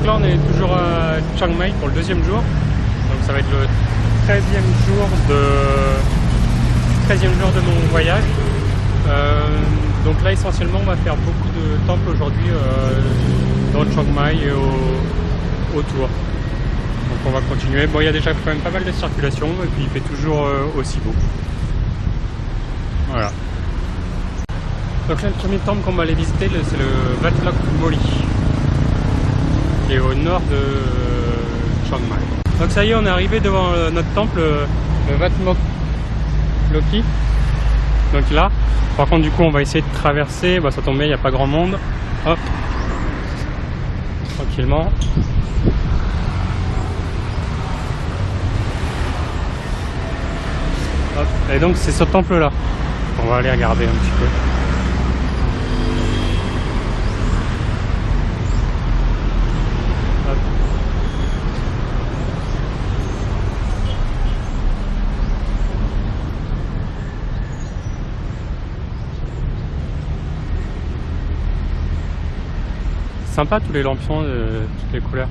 Donc là on est toujours à Chiang Mai pour le deuxième jour. Donc ça va être le 13e jour de mon voyage. Donc là essentiellement on va faire beaucoup de temples aujourd'hui dans Chiang Mai et autour. Donc on va continuer. Bon, il y a déjà quand même pas mal de circulation et puis il fait toujours aussi beau. Voilà. Donc là le premier temple qu'on va aller visiter c'est le Wat Lok Moli, qui est au nord de Chiang Mai. Donc ça y est, on est arrivé devant notre temple, le Wat Lok Loki. Donc là, par contre du coup on va essayer de traverser, bah, ça tombe bien, il n'y a pas grand monde. Hop, tranquillement. Hop. Et donc c'est ce temple là, on va aller regarder un petit peu. Sympa tous les lampions de toutes les couleurs.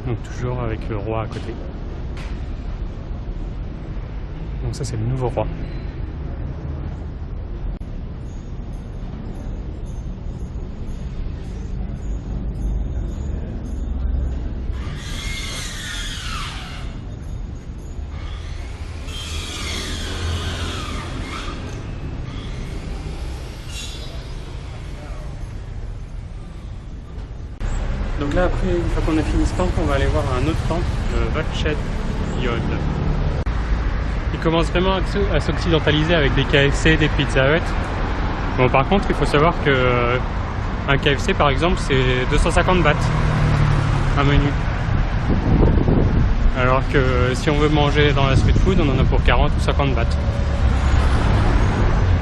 Donc toujours avec le roi à côté. Donc ça c'est le nouveau roi. Donc là après, une fois qu'on a fini ce temple, on va aller voir un autre temple, le Wat Chet Yod. Il commence vraiment à s'occidentaliser avec des KFC, des Pizza Hut. Bon, par contre, il faut savoir que un KFC par exemple, c'est 250 bahts un menu. Alors que si on veut manger dans la street food, on en a pour 40 ou 50 bahts.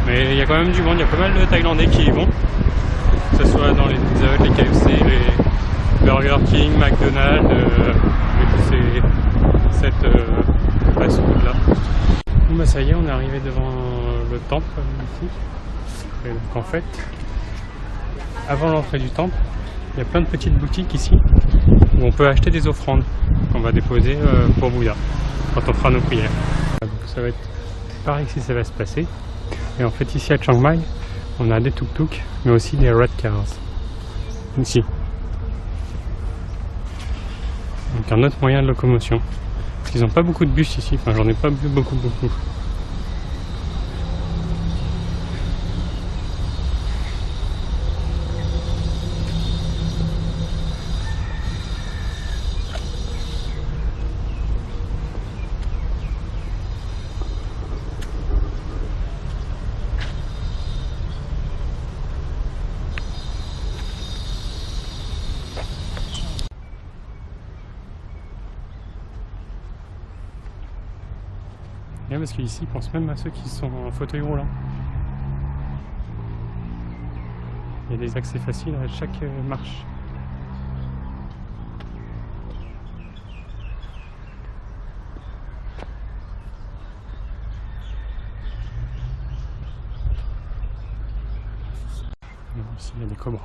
Mais il y a quand même du monde, il y a pas mal de Thaïlandais qui y vont. Que ce soit dans les Pizza Hut, les KFC, les Burger King, McDonald's, et cette fast-food là. Bon bah ça y est, on est arrivé devant le temple ici. Et donc en fait, avant l'entrée du temple, il y a plein de petites boutiques ici où on peut acheter des offrandes qu'on va déposer pour Bouddha quand on fera nos prières. Donc ça va être par ici, ça va se passer. Et en fait ici à Chiang Mai, on a des tuk-tuk, mais aussi des red cars. Ici. Donc un autre moyen de locomotion. Parce qu'ils n'ont pas beaucoup de bus ici, enfin j'en ai pas vu beaucoup. Parce qu'ici, ils pensent même à ceux qui sont en fauteuil roulant. Il y a des accès faciles à chaque marche. Ici, il y a des cobras.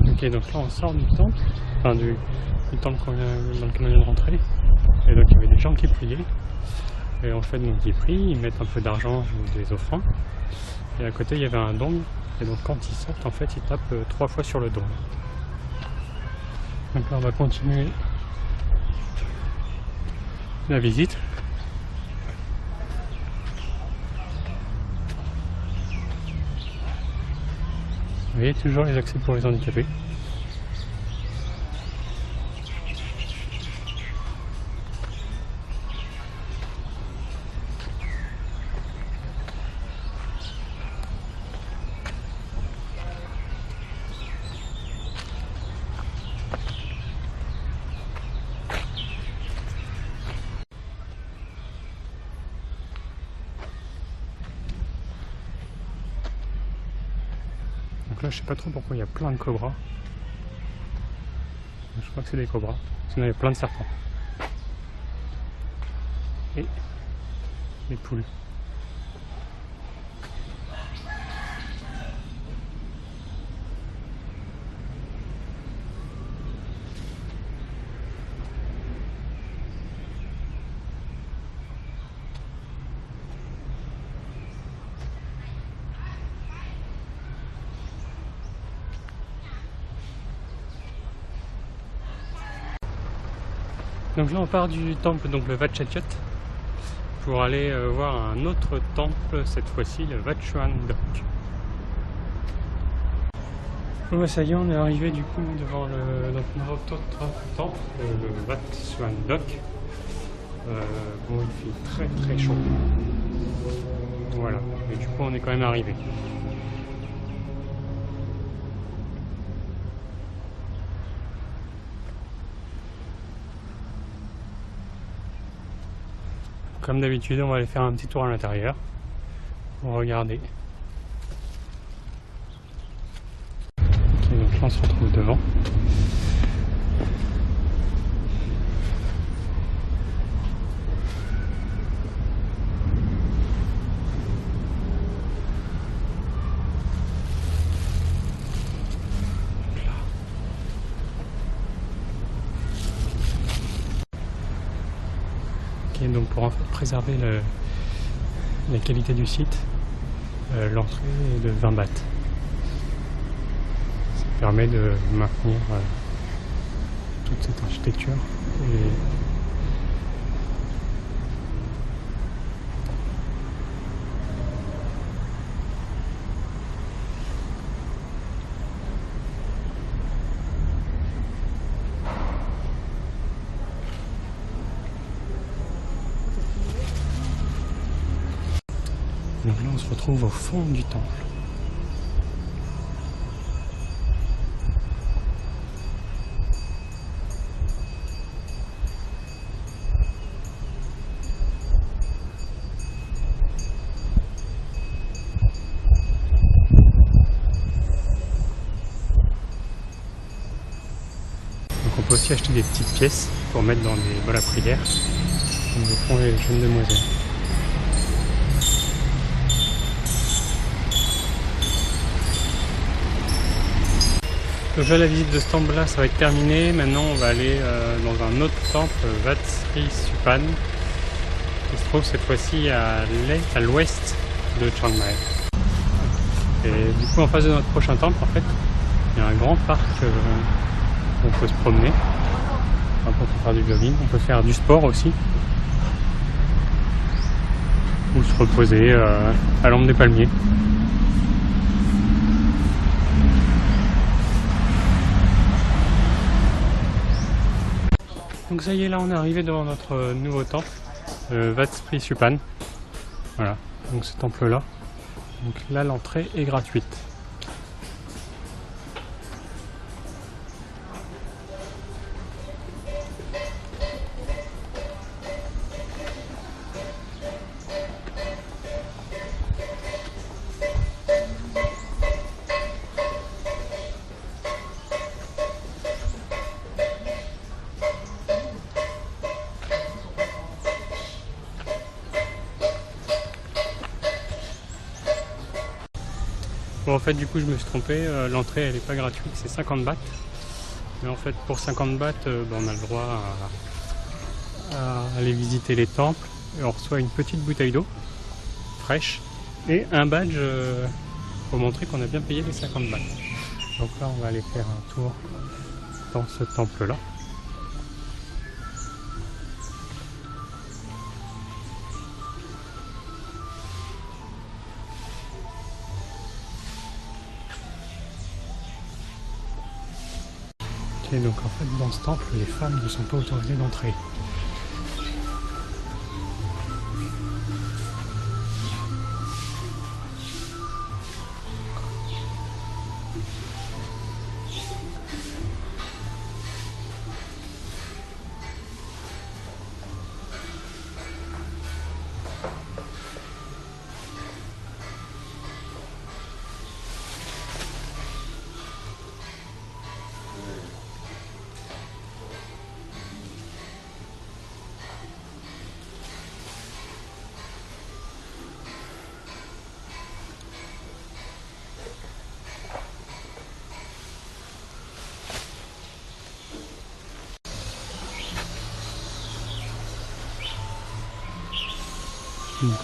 Ok, donc là on sort du temple, enfin du temple dans lequel on vient de rentrer, et donc il y avait des gens qui priaient, et en fait donc ils prient, ils mettent un peu d'argent ou des offrandes, et à côté il y avait un dôme, et donc quand ils sortent en fait ils tapent 3 fois sur le dôme. Donc là on va continuer la visite. Vous voyez, toujours les accès pour les handicapés. Donc là je sais pas trop pourquoi il y a plein de cobras. Je crois que c'est des cobras. Sinon il y a plein de serpents. Et les poules. Donc là on part du temple, donc le Wat Chatiot, pour aller voir un autre temple, cette fois-ci le Wat Chuan Dok. Bon bah ça y est, on est arrivé du coup devant notre autre temple, le Wat Chuan Dok. Bon, il fait très très chaud. Voilà, mais du coup on est quand même arrivé. Comme d'habitude, on va aller faire un petit tour à l'intérieur pour regarder. Ok, donc là on se retrouve devant. Donc pour préserver la qualité du site, l'entrée est de 20 bahts. Ça permet de maintenir toute cette architecture. Donc là on se retrouve au fond du temple. Donc on peut aussi acheter des petites pièces pour mettre dans des bols à prière, comme le font les jeunes demoiselles. Donc là la visite de ce temple là ça va être terminé. Maintenant on va aller dans un autre temple, Wat Sri Supan, qui se trouve cette fois-ci à l'ouest de Chiang Mai. Et du coup en face de notre prochain temple en fait, il y a un grand parc où on peut se promener. On peut faire du jogging, on peut faire du sport aussi. Ou se reposer à l'ombre des palmiers. Donc ça y est, là on est arrivé devant notre nouveau temple, Wat Sri Supan. Voilà, donc ce temple là. Donc là l'entrée est gratuite. Bon en fait du coup je me suis trompé, l'entrée elle n'est pas gratuite, c'est 50 bahts. Mais en fait pour 50 bahts on a le droit à aller visiter les temples et on reçoit une petite bouteille d'eau fraîche et un badge pour montrer qu'on a bien payé les 50 bahts. Donc là on va aller faire un tour dans ce temple-là. Et donc en fait dans ce temple, les femmes ne sont pas autorisées d'entrer.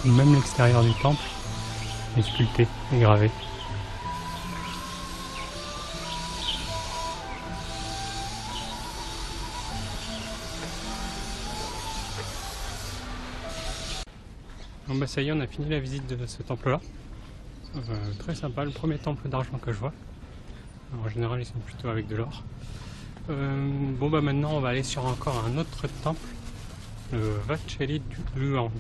Même l'extérieur du temple est sculpté et gravé. Bon bah ça y est, on a fini la visite de ce temple là. Très sympa, le premier temple d'argent que je vois. Alors, en général ils sont plutôt avec de l'or. Bon bah maintenant on va aller sur encore un autre temple, le Wat Cheli Luang.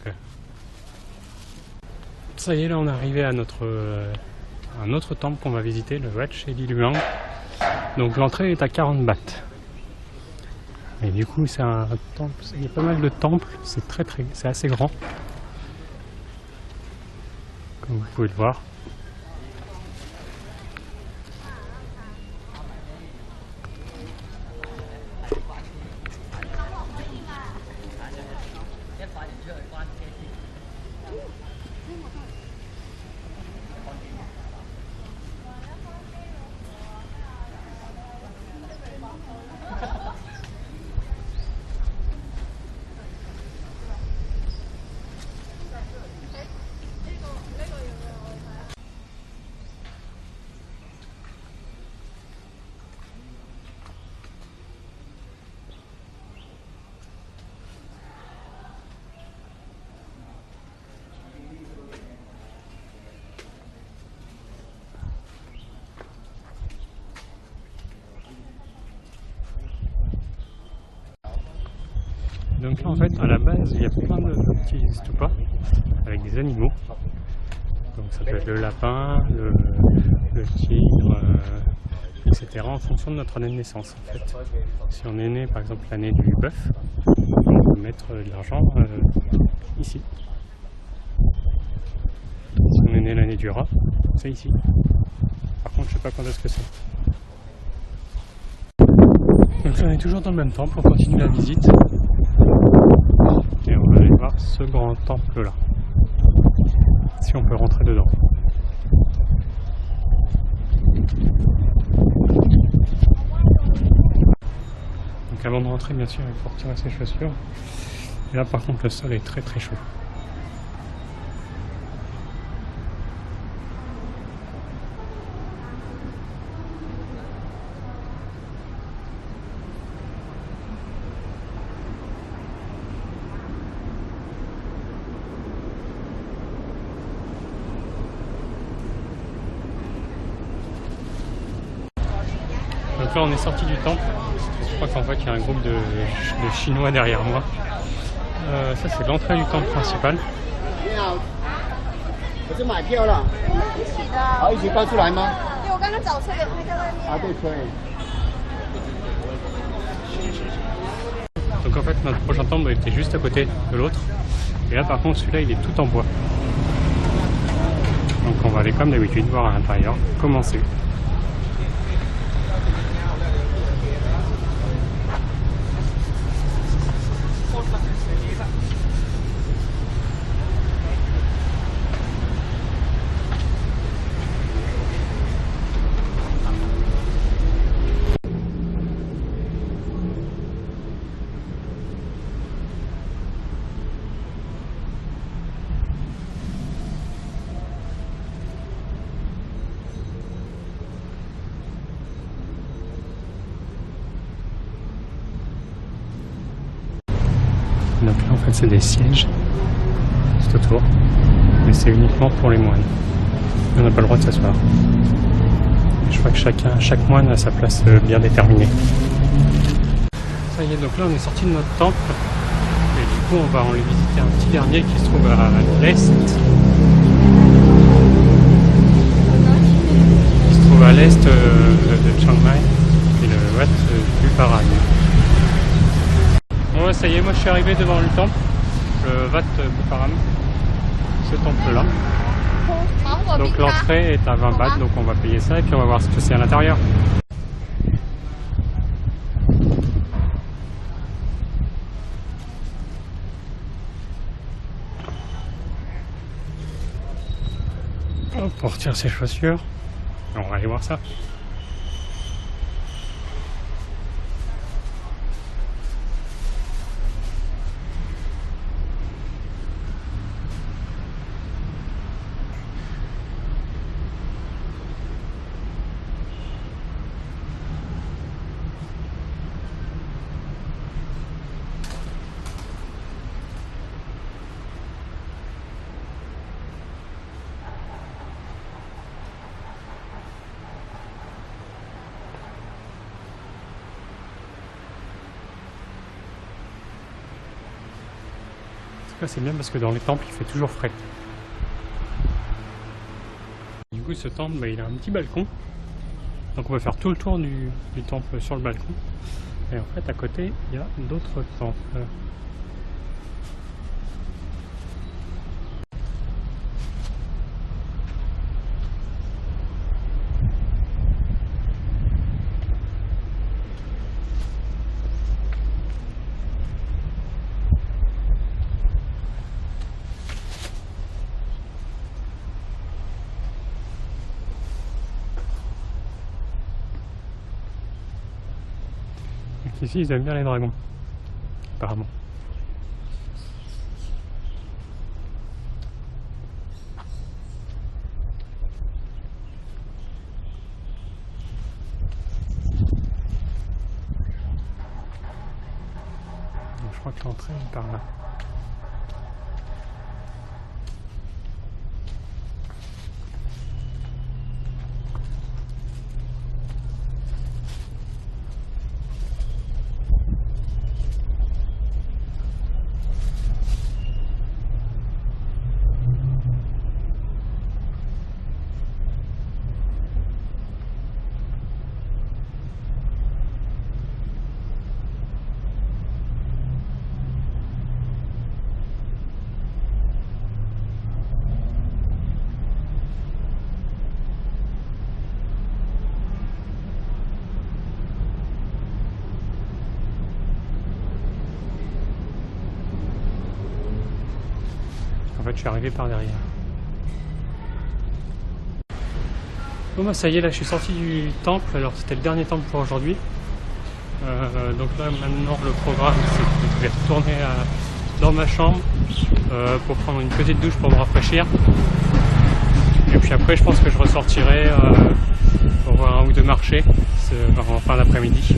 Ça y est, là on est arrivé à un autre temple qu'on va visiter, le Wat Cheli Luang. Donc l'entrée est à 40 bahts. Et du coup c'est un temple, il y a pas mal de temples, c'est assez grand. Comme vous pouvez le voir. Donc là en fait à la base il y a plein de petits stupas avec des animaux. Donc ça peut être le lapin, le tigre, etc. en fonction de notre année de naissance en fait. Si on est né par exemple l'année du bœuf, on peut mettre de l'argent ici. Si on est né l'année du rat, c'est ici. Par contre je sais pas quand est-ce que c'est. Donc on est toujours dans le même temple, on continue la visite. Et on va aller voir ce grand temple là. Si on peut rentrer dedans. Donc avant de rentrer bien sûr il faut retirer ses chaussures. Et là par contre le sol est très chaud. Donc là on est sorti du temple, je crois qu'en fait il y a un groupe de Chinois derrière moi. Ça c'est l'entrée du temple principal. Donc en fait notre prochain temple était juste à côté de l'autre. Et là par contre celui-là il est tout en bois. Donc on va aller comme d'habitude voir à l'intérieur comment c'est. c'est des sièges tout autour, mais c'est uniquement pour les moines. On n'a pas le droit de s'asseoir. Je crois que chaque moine a sa place bien déterminée. Ça y est, donc là on est sorti de notre temple et du coup on va aller visiter un petit dernier qui se trouve à l'est. Il se trouve à l'est de Chiang Mai et le Wat du Pharan. Bon ouais, ça y est, moi je suis arrivé devant le temple, le Wat Buparam, ce temple là. Donc l'entrée est à 20 bahts, donc on va payer ça et puis on va voir ce que c'est à l'intérieur. Pour retirer ses chaussures, on va aller voir ça. C'est bien parce que dans les temples il fait toujours frais. Du coup ce temple il a un petit balcon, donc on va faire tout le tour du temple sur le balcon et en fait à côté il y a d'autres temples. Ici ils aiment bien les dragons, apparemment. Donc, je crois que l'entrée est par là. En fait, je suis arrivé par derrière. Bon bah ça y est, là je suis sorti du temple. Alors c'était le dernier temple pour aujourd'hui. Donc là maintenant le programme c'est que je vais retourner dans ma chambre pour prendre une petite douche pour me rafraîchir. Et puis après je pense que je ressortirai pour voir un ou deux marchés en fin d'après-midi.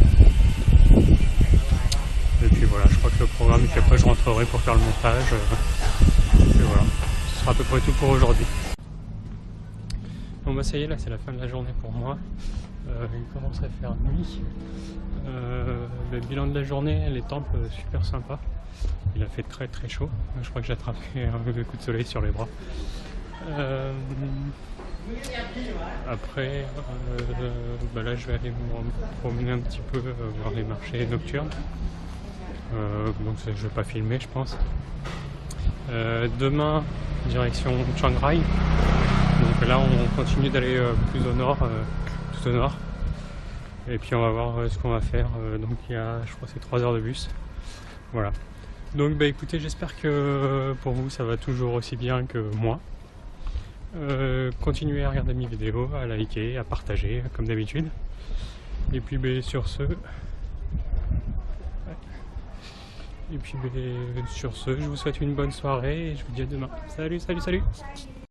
Et puis voilà, je crois que le programme, et puis après je rentrerai pour faire le montage. Et voilà, ce sera à peu près tout pour aujourd'hui. Bon bah ça y est, là c'est la fin de la journée pour moi. Il commence à faire nuit. Le bilan de la journée, les temples super sympa. Il a fait très très chaud. Je crois que j'ai attrapé un coup de soleil sur les bras. Après, bah là je vais aller me promener un petit peu, voir les marchés nocturnes. Donc je vais pas filmer je pense. Demain, direction Chiang Rai. Donc là on continue d'aller plus au nord, tout au nord. Et puis on va voir ce qu'on va faire. Donc il y a, je crois c'est 3 heures de bus. Voilà. Donc bah écoutez, j'espère que pour vous ça va toujours aussi bien que moi. Continuez à regarder mes vidéos, à liker, à partager comme d'habitude. Et puis bah, sur ce... Et puis sur ce, je vous souhaite une bonne soirée et je vous dis à demain. Salut, salut, salut!